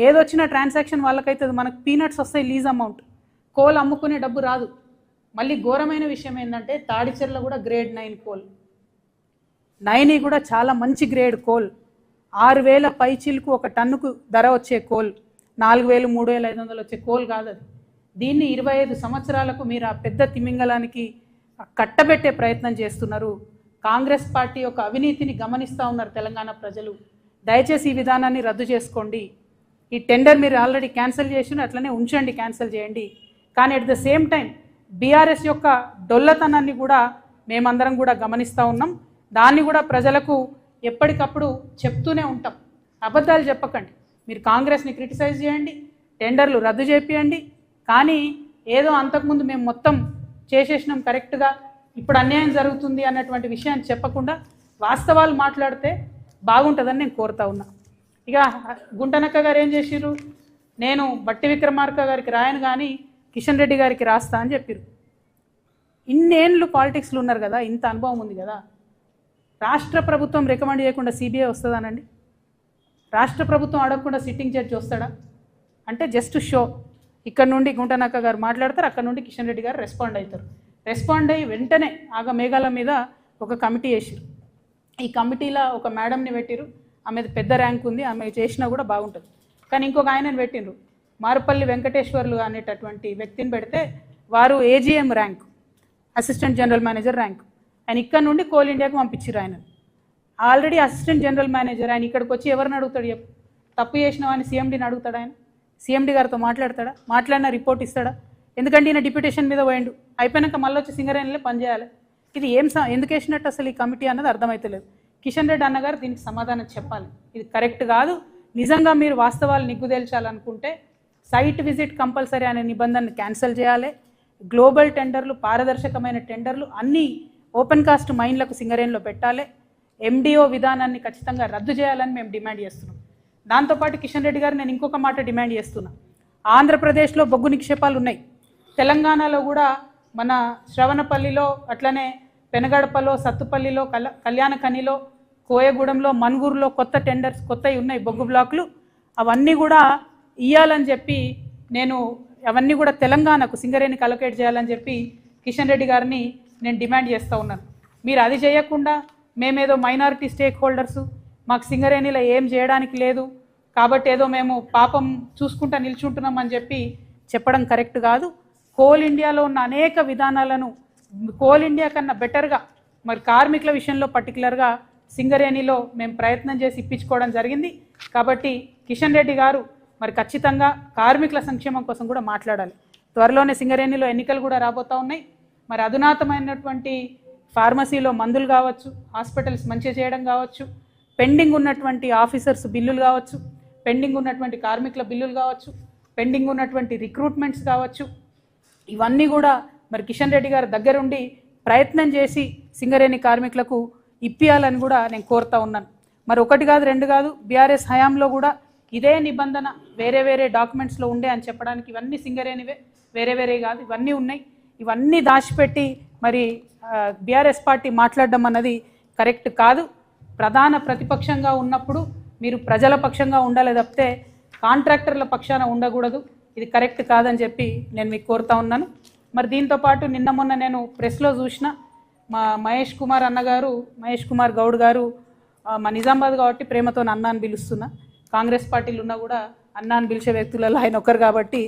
ఏదొచ్చినా ట్రాన్సాక్షన్ వాళ్ళకైతుంది, మనకు పీనట్స్ వస్తాయి లీజ్ అమౌంట్, కోల్ అమ్ముకునే డబ్బు రాదు. మళ్ళీ ఘోరమైన విషయం ఏంటంటే తాడిచెర్ల కూడా గ్రేడ్ 9 కోల్, 9 కూడా చాలా మంచి గ్రేడ్ కోల్, 6,000 పైచిలకు ఒక టన్నుకు ధర వచ్చే కోల్, 4,000 3,500 వచ్చే కోల్ కాదు అది. దీన్ని 25 సంవత్సరాలకు మీరు ఆ పెద్ద తిమింగలానికి కట్టబెట్టే ప్రయత్నం చేస్తున్నారు. కాంగ్రెస్ పార్టీ యొక్క అవినీతిని గమనిస్తూ ఉన్నారు తెలంగాణ ప్రజలు. దయచేసి ఈ విధానాన్ని రద్దు చేసుకోండి. ఈ టెండర్ మీరు ఆల్రెడీ క్యాన్సిల్ చేసి అట్లనే ఉంచండి, క్యాన్సిల్ చేయండి. కానీ at the same time BRS యొక్క డొల్లతనాన్ని కూడా మేమందరం కూడా గమనిస్తూ ఉన్నాం. దాన్ని కూడా ప్రజలకు ఎప్పటికప్పుడు చెప్తూనే ఉంటాం. అబద్ధాలు చెప్పకండి. మీరు కాంగ్రెస్ని క్రిటిసైజ్ చేయండి, టెండర్లు రద్దు చేపియండి, కానీ ఏదో అంతకుముందు మేము మొత్తం చేసేసినాం కరెక్ట్గా, ఇప్పుడు అన్యాయం జరుగుతుంది అన్నటువంటి విషయాన్ని చెప్పకుండా వాస్తవాలు మాట్లాడితే బాగుంటుందని నేను కోరుతా ఉన్నా. ఇక గుంటనక్క గారు ఏం చేసిర్రు, నేను బట్టి విక్రమార్క గారికి రాయను కానీ కిషన్ రెడ్డి గారికి రాస్తా అని చెప్పారు. ఇన్నేళ్ళు పాలిటిక్స్లో ఉన్నారు కదా, ఇంత అనుభవం ఉంది కదా, రాష్ట్ర ప్రభుత్వం రికమెండ్ చేయకుండా సిబిఐ వస్తుందానండి? రాష్ట్ర ప్రభుత్వం అడగకుండా సిట్టింగ్ జడ్జి వస్తాడా? అంటే జస్ట్ షో. ఇక్కడ నుండి గుంటనక్క గారు మాట్లాడతారు, అక్కడ నుండి కిషన్ రెడ్డి గారు రెస్పాండ్ అవుతారు. రెస్పాండ్ అయ్యి వెంటనే ఆగ మేఘాల మీద ఒక కమిటీ వేసారు. ఈ కమిటీలో ఒక మేడంని పెట్టిరు, ఆమెది పెద్ద ర్యాంక్ ఉంది, ఆమె చేసినా కూడా బాగుంటుంది. కానీ ఇంకొక ఆయనని పెట్టిండ్రు, మారుపల్లి వెంకటేశ్వర్లు అనేటటువంటి వ్యక్తిని పెడితే వారు AGM rank, assistant general manager rank. ఆయన ఇక్కడ నుండి కోల్ ఇండియాకు పంపించారు. ఆయన ఆల్రెడీ అసిస్టెంట్ జనరల్ మేనేజర్. ఆయన ఇక్కడికి వచ్చి ఎవరిని అడుగుతాడు చెప్పు? తప్పు చేసిన వాడిని సీఎండీని అడుగుతాడు. ఆయన సీఎండీ గారితో మాట్లాడతాడా? మాట్లాడిన రిపోర్ట్ ఇస్తాడా? ఎందుకంటే ఈయన డిప్యూటేషన్ మీద పోయిండు, అయిపోయినాక మళ్ళీ వచ్చి సింగరేణిలో పనిచేయాలి. ఇది ఎందుకు వేసినట్టు అసలు ఈ కమిటీ అన్నది అర్థమవుతలేదు. కిషన్ రెడ్డి అన్నగారు దీనికి సమాధానం చెప్పాలి. ఇది కరెక్ట్ కాదు. నిజంగా మీరు వాస్తవాలు నిగ్గుదేల్చాలనుకుంటే సైట్ విజిట్ కంపల్సరీ అనే నిబంధనను క్యాన్సిల్ చేయాలి. గ్లోబల్ టెండర్లు, పారదర్శకమైన టెండర్లు అన్నీ ఓపెన్ కాస్ట్ మైన్లకు సింగరేణిలో పెట్టాలి. ఎండిఓ విధానాన్ని ఖచ్చితంగా రద్దు చేయాలని మేము డిమాండ్ చేస్తున్నాం. దాంతోపాటు కిషన్ రెడ్డి గారు నేను ఇంకొక మాట డిమాండ్ చేస్తున్నా. ఆంధ్రప్రదేశ్లో బొగ్గు నిక్షేపాలు ఉన్నాయి, తెలంగాణలో కూడా మన శ్రవణపల్లిలో, అట్లనే పెనగడపలో, సత్తుపల్లిలో, కళ్యాణకనిలో, కోయగూడెంలో, మన్గూరులో కొత్త టెండర్స్ కొత్తవి ఉన్నాయి, బొగ్గు బ్లాకులు. అవన్నీ కూడా ఇవ్వాలని చెప్పి అవన్నీ కూడా తెలంగాణకు సింగరేణికి అలొకేట్ చేయాలని చెప్పి కిషన్ రెడ్డి గారిని నేను డిమాండ్ చేస్తూ ఉన్నాను. మీరు అది చేయకుండా మేమేదో మైనారిటీ స్టేక్ హోల్డర్సు, మాకు సింగరేణిలో ఏం చేయడానికి లేదు కాబట్టి ఏదో మేము పాపం చూసుకుంటా నిల్చుంటున్నామని చెప్పి చెప్పడం కరెక్ట్ కాదు. కోల్ ఇండియాలో ఉన్న అనేక విధానాలను కోల్ ఇండియా కన్నా బెటర్గా మరి కార్మికుల విషయంలో పర్టికులర్గా సింగరేణిలో మేము ప్రయత్నం చేసి ఇప్పించుకోవడం జరిగింది. కాబట్టి కిషన్ రెడ్డి గారు మరి ఖచ్చితంగా కార్మికుల సంక్షేమం కోసం కూడా మాట్లాడాలి. త్వరలోనే సింగరేణిలో ఎన్నికలు కూడా రాబోతూ ఉన్నాయి. మరి అధునాతమైనటువంటి ఫార్మసీలో మందులు కావచ్చు, హాస్పిటల్స్ మంచిగా చేయడం కావచ్చు, పెండింగ్ ఉన్నటువంటి ఆఫీసర్స్ బిల్లులు కావచ్చు, పెండింగ్ ఉన్నటువంటి కార్మికుల బిల్లులు కావచ్చు, పెండింగ్ ఉన్నటువంటి రిక్రూట్మెంట్స్ కావచ్చు, ఇవన్నీ కూడా మరి కిషన్ రెడ్డి గారు దగ్గరుండి ప్రయత్నం చేసి సింగరేణి కార్మికులకు ఇప్పియాలని కూడా నేను కోరుతా ఉన్నాను. మరి ఒకటి కాదు, రెండు కాదు, బీఆర్ఎస్ హయాంలో కూడా ఇదే నిబంధన వేరే వేరే డాక్యుమెంట్స్లో ఉండే అని చెప్పడానికి ఇవన్నీ సింగరేణివే, వేరే వేరే కాదు, ఇవన్నీ ఉన్నాయి. ఇవన్నీ దాచిపెట్టి మరి బీఆర్ఎస్ పార్టీ మాట్లాడడం అన్నది కరెక్ట్ కాదు. ప్రధాన ప్రతిపక్షంగా ఉన్నప్పుడు మీరు ప్రజల పక్షంగా ఉండాలి తప్పితే కాంట్రాక్టర్ల పక్షాన ఉండకూడదు. ఇది కరెక్ట్ కాదని చెప్పి నేను మీకు కోరుతా ఉన్నాను. మరి దీంతోపాటు నిన్న మొన్న నేను ప్రెస్లో చూసిన మా మహేష్ కుమార్ గౌడ్ గారు మా నిజామాబాద్ కాబట్టి ప్రేమతో అన్న అని పిలుస్తున్నా. కాంగ్రెస్ పార్టీలు ఉన్నా కూడా అన్న అని పిలిచే వ్యక్తులలో ఆయన ఒక్కరు కాబట్టి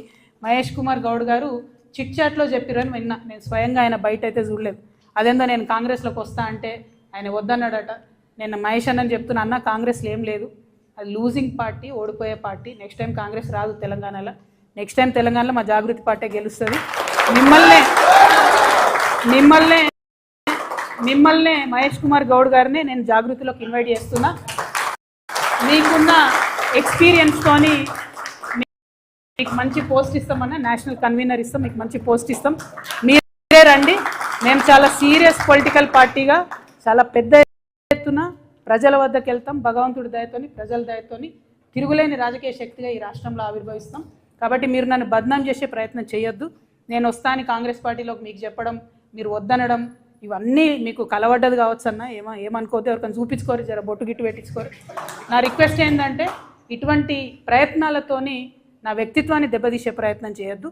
మహేష్ కుమార్ గౌడ్ గారు చిట్ చాట్లో చెప్పిరని విన్నా. నేను స్వయంగా ఆయన బయట అయితే చూడలేదు. అదేందో నేను కాంగ్రెస్లోకి వస్తా అంటే ఆయన వద్దన్నాడట. నేను మహేష్ అన్నని చెప్తున్నా, అన్న కాంగ్రెస్లో ఏం లేదు, అది లూజింగ్ పార్టీ, ఓడిపోయే పార్టీ. నెక్స్ట్ టైం కాంగ్రెస్ రాదు తెలంగాణలో. నెక్స్ట్ టైం తెలంగాణలో మా జాగృతి పార్టీ గెలుస్తుంది. మిమ్మల్నే మహేష్ కుమార్ గౌడ్ గారిని నేను జాగృతిలోకి ఇన్వైట్ చేస్తున్నా. మీకున్న ఎక్స్పీరియన్స్తోని మీకు మంచి పోస్ట్ ఇస్తామన్నా, నేషనల్ కన్వీనర్ ఇస్తాం, మీకు మంచి పోస్ట్ ఇస్తాం. మీరే రండి. మేము చాలా సీరియస్ పొలిటికల్ పార్టీగా చాలా పెద్ద ఎత్తున ప్రజల వద్దకు వెళ్తాం. భగవంతుడి దయతోని, ప్రజల దయతోని తిరుగులేని రాజకీయ శక్తిగా ఈ రాష్ట్రంలో ఆవిర్భవిస్తాం. కాబట్టి మీరు నన్ను బద్నాం చేసే ప్రయత్నం చేయొద్దు. నేను వస్తాను కాంగ్రెస్ పార్టీలోకి మీకు చెప్పడం, మీరు వద్దనడం, ఇవన్నీ మీకు కలవడ్డది కావచ్చు అన్న. ఏమనుకోతే ఎవరికైనా చూపించుకోరు, జర బొట్టు గిట్టు పెట్టించుకోరు. నా రిక్వెస్ట్ ఏంటంటే ఇటువంటి ప్రయత్నాలతోని నా వ్యక్తిత్వాన్ని దెబ్బతీసే ప్రయత్నం చేయొద్దు.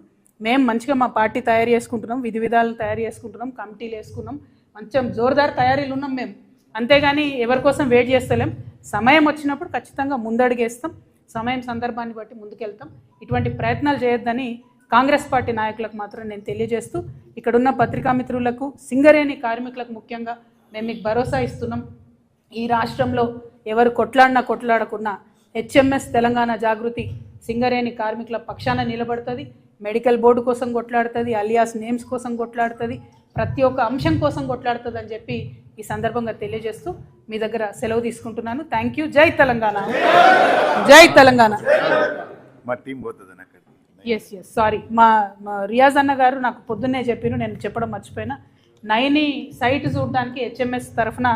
మేము మంచిగా మా పార్టీ తయారు చేసుకుంటున్నాం, విధి విధాలను తయారు చేసుకుంటున్నాం, కమిటీలు వేసుకున్నాం, మంచి జోరుదారు తయారీలు ఉన్నాం మేము. అంతేగాని ఎవరి కోసం వెయిట్ చేస్తలేం. సమయం వచ్చినప్పుడు ఖచ్చితంగా ముందడుగేస్తాం, సమయం సందర్భాన్ని బట్టి ముందుకెళ్తాం. ఇటువంటి ప్రయత్నాలు చేయొద్దని కాంగ్రెస్ పార్టీ నాయకులకు మాత్రం నేను తెలియజేస్తూ, ఇక్కడున్న పత్రికా మిత్రులకు, సింగరేణి కార్మికులకు ముఖ్యంగా మేము మీకు భరోసా ఇస్తున్నాం. ఈ రాష్ట్రంలో ఎవరు కొట్లాడకున్నా హెచ్ఎంఎస్ తెలంగాణ జాగృతి సింగరేణి కార్మికుల పక్షాన నిలబడుతుంది, మెడికల్ బోర్డు కోసం కొట్లాడుతుంది, అలియాస్ నేమ్స్ కోసం కొట్లాడుతుంది, ప్రతి ఒక్క అంశం కోసం కొట్లాడుతుంది అని చెప్పి ఈ సందర్భంగా తెలియజేస్తూ మీ దగ్గర సెలవు తీసుకుంటున్నాను. Thank you. జై తెలంగాణ, జై తెలంగాణ. ఎస్ సారీ, మా రియాజ్ అన్న గారు నాకు పొద్దున్నే చెప్పారు, నేను చెప్పడం మర్చిపోయినా. నైని సైట్ చూడడానికి హెచ్ఎంఎస్ తరఫున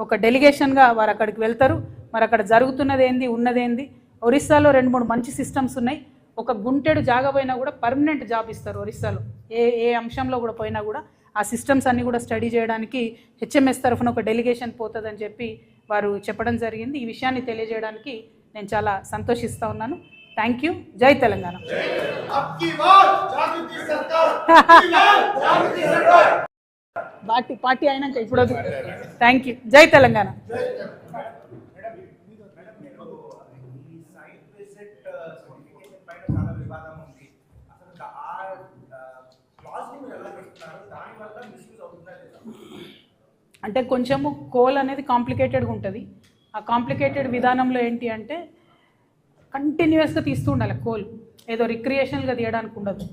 ఒక డెలిగేషన్గా వారు అక్కడికి వెళ్తారు. మరి అక్కడ జరుగుతున్నది ఏంది, ఉన్నదేంది. ఒరిస్సాలో 2-3 మంచి సిస్టమ్స్ ఉన్నాయి. ఒక గుంటెడు జాగా పోయినా కూడా పర్మనెంట్ జాబ్ ఇస్తారు ఒరిస్సాలో. ఏ అంశంలో కూడా పోయినా కూడా ఆ సిస్టమ్స్ అన్నీ కూడా స్టడీ చేయడానికి హెచ్ఎంఎస్ తరఫున ఒక డెలిగేషన్ పోతుందని చెప్పి వారు చెప్పడం జరిగింది. ఈ విషయాన్ని తెలియజేయడానికి నేను చాలా సంతోషిస్తూ ఉన్నాను. Thank you. జై తెలంగాణ. పార్టీ అయినాక ఇప్పుడు థ్యాంక్ యూ. జై తెలంగాణ. అంటే కొంచెము కోల్ అనేది కాంప్లికేటెడ్గా ఉంటుంది. ఆ కాంప్లికేటెడ్ విధానంలో ఏంటి అంటే కంటిన్యూస్గా తీస్తూ ఉండాలి. కోల్ ఏదో రిక్రియేషనల్గా తీయడానికి ఉండదు,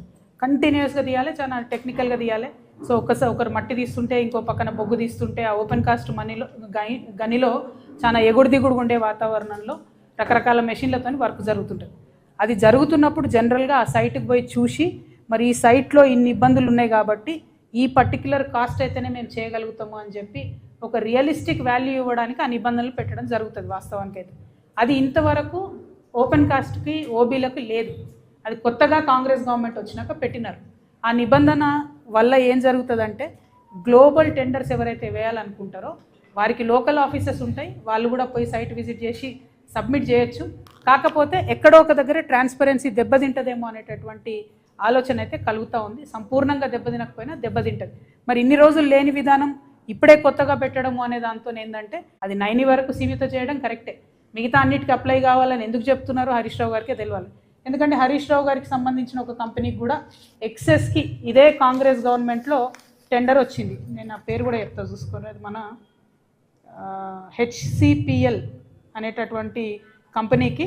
కంటిన్యూస్గా తీయాలి, చాలా టెక్నికల్గా తీయాలి. సో ఒకరు మట్టి తీస్తుంటే ఇంకో పక్కన బొగ్గు తీస్తుంటే ఆ ఓపెన్ కాస్ట్ గనిలో చాలా ఎగుడు దిగుడు ఉండే వాతావరణంలో రకరకాల మెషిన్లతో వర్క్ జరుగుతుంటుంది. అది జరుగుతున్నప్పుడు జనరల్గా ఆ సైట్కి పోయి చూసి, మరి ఈ సైట్లో ఇన్ని ఇబ్బందులు ఉన్నాయి కాబట్టి ఈ పర్టిక్యులర్ కాస్ట్ అయితేనే మేము చేయగలుగుతాము అని చెప్పి ఒక రియలిస్టిక్ వాల్యూ ఇవ్వడానికి ఆ నిబంధనలు పెట్టడం జరుగుతుంది వాస్తవానికి అయితే. అది ఇంతవరకు ఓపెన్ కాస్ట్కి ఓబీలకు లేదు. అది కొత్తగా కాంగ్రెస్ గవర్నమెంట్ వచ్చినాక పెట్టినారు. ఆ నిబంధన వల్ల ఏం జరుగుతుందంటే గ్లోబల్ టెండర్స్ ఎవరైతే వేయాలనుకుంటారో వారికి లోకల్ ఆఫీసెస్ ఉంటాయి, వాళ్ళు కూడా పోయి సైట్ విజిట్ చేసి సబ్మిట్ చేయొచ్చు. కాకపోతే ఎక్కడో ఒక దగ్గర ట్రాన్స్పరెన్సీ దెబ్బతింటదేమో అనేటటువంటి ఆలోచన అయితే కలుగుతూ ఉంది. సంపూర్ణంగా దెబ్బతినకపోయినా దెబ్బతింటుంది. మరి ఇన్ని రోజులు లేని విధానం ఇప్పుడే కొత్తగా పెట్టడము అనే దాంతో ఏంటంటే అది 9 వరకు సీమిత చేయడం కరెక్టే. మిగతా అన్నిటికీ అప్లై కావాలని ఎందుకు చెప్తున్నారో హరీష్ రావు గారికే తెలియాలి. ఎందుకంటే హరీష్ రావు గారికి సంబంధించిన ఒక కంపెనీకి కూడా ఎక్సెస్కి ఇదే కాంగ్రెస్ గవర్నమెంట్లో టెండర్ వచ్చింది. నేను ఆ పేరు కూడా చెప్తా చూసుకోరు. అది మన HCPL అనేటటువంటి కంపెనీకి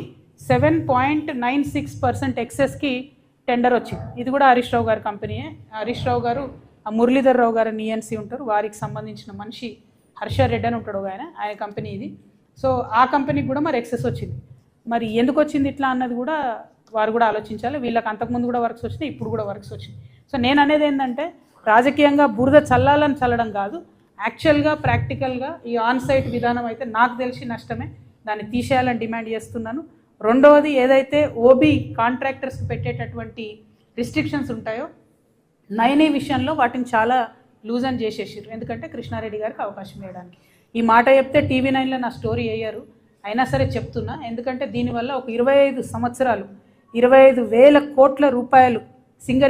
7.96% ఎక్సెస్కి టెండర్ వచ్చింది. ఇది కూడా హరీష్ రావు గారి కంపెనీయే. హరీష్ రావు గారు మురళీధర్ రావు గారు నిఎన్సీ ఉంటారు, వారికి సంబంధించిన మనిషి హర్షరెడ్డి అని ఉంటాడు ఆయన కంపెనీ ఇది. సో ఆ కంపెనీకి కూడా మరి ఎక్సెస్ వచ్చింది. మరి ఎందుకు వచ్చింది ఇట్లా అన్నది కూడా వారు కూడా ఆలోచించాలి. వీళ్ళకి అంతకుముందు కూడా వర్క్స్ వచ్చినాయి, ఇప్పుడు కూడా వర్క్స్ వచ్చినాయి. సో నేను అనేది ఏంటంటే రాజకీయంగా బురద చల్లడం కాదు, యాక్చువల్గా ప్రాక్టికల్గా ఈ ఆన్ సైట్ విధానం అయితే నాకు తెలిసి నష్టమే, దాన్ని తీసేయాలని డిమాండ్ చేస్తున్నాను. రెండవది ఏదైతే ఓబీ కాంట్రాక్టర్స్కి పెట్టేటటువంటి రిస్ట్రిక్షన్స్ ఉంటాయో నైనీ విషయంలో వాటిని చాలా లూజ్ అని చేసేసారు. ఎందుకంటే కృష్ణారెడ్డి గారికి అవకాశం ఇవ్వడానికి. ఈ మాట చెప్తే TV9లో నా స్టోరీ అయ్యారు, అయినా సరే చెప్తున్నా. ఎందుకంటే దీనివల్ల ఒక 25 సంవత్సరాలు 25,000 కోట్ల రూపాయలు సింగరేణి